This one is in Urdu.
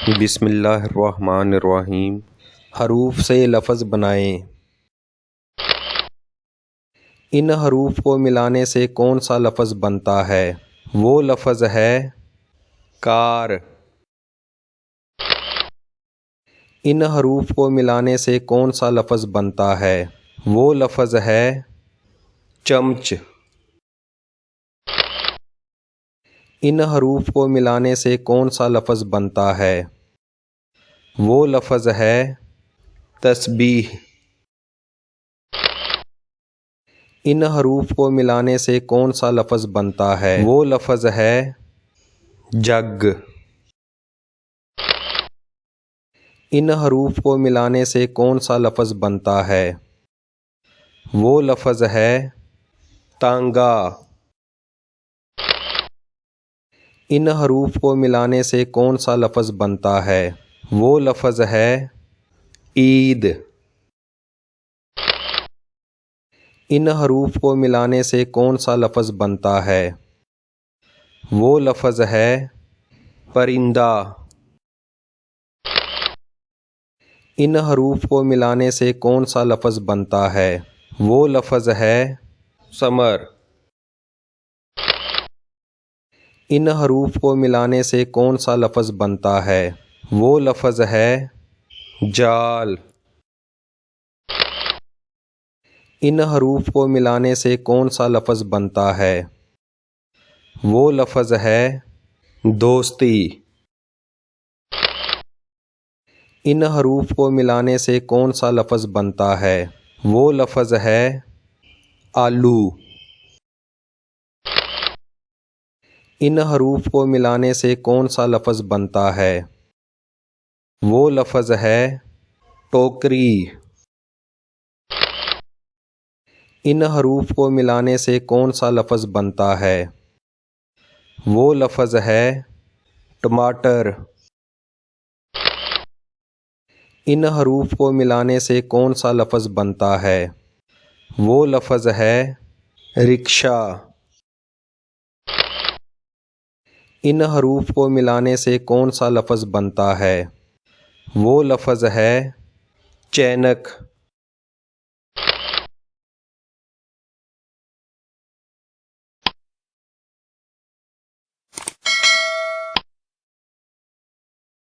بسم اللہ الرحمن الرحیم۔ حروف سے لفظ بنائیں۔ ان حروف کو ملانے سے کون سا لفظ بنتا ہے؟ وہ لفظ ہے کار۔ ان حروف کو ملانے سے کون سا لفظ بنتا ہے؟ وہ لفظ ہے چمچ۔ ان حروف کو ملانے سے کون سا لفظ بنتا ہے؟ وہ لفظ ہے تسبیح۔ ان حروف کو ملانے سے کون سا لفظ بنتا ہے؟ وہ لفظ ہے جگ۔ ان حروف کو ملانے سے کون سا لفظ بنتا ہے؟ وہ لفظ ہے تانگا۔ ان حروف کو ملانے سے کون سا لفظ بنتا ہے؟ وہ لفظ ہے عید۔ ان حروف کو ملانے سے کون سا لفظ بنتا ہے؟ وہ لفظ ہے پرندہ۔ ان حروف کو ملانے سے کون سا لفظ بنتا ہے؟ وہ لفظ ہے ثمر۔ ان حروف کو ملانے سے کون سا لفظ بنتا ہے؟ وہ لفظ ہے جال۔ ان حروف کو ملانے سے کون سا لفظ بنتا ہے؟ وہ لفظ ہے دوستی۔ ان حروف کو ملانے سے کون سا لفظ بنتا ہے؟ وہ لفظ ہے آلو۔ ان حروف کو ملانے سے کون سا لفظ بنتا ہے؟ وہ لفظ ہے ٹوکری۔ ان حروف کو ملانے سے کون سا لفظ بنتا ہے؟ وہ لفظ ہے ٹماٹر۔ ان حروف کو ملانے سے کون سا لفظ بنتا ہے؟ وہ لفظ ہے رکشہ۔ ان حروف کو ملانے سے کون سا لفظ بنتا ہے؟ وہ لفظ ہے چینک۔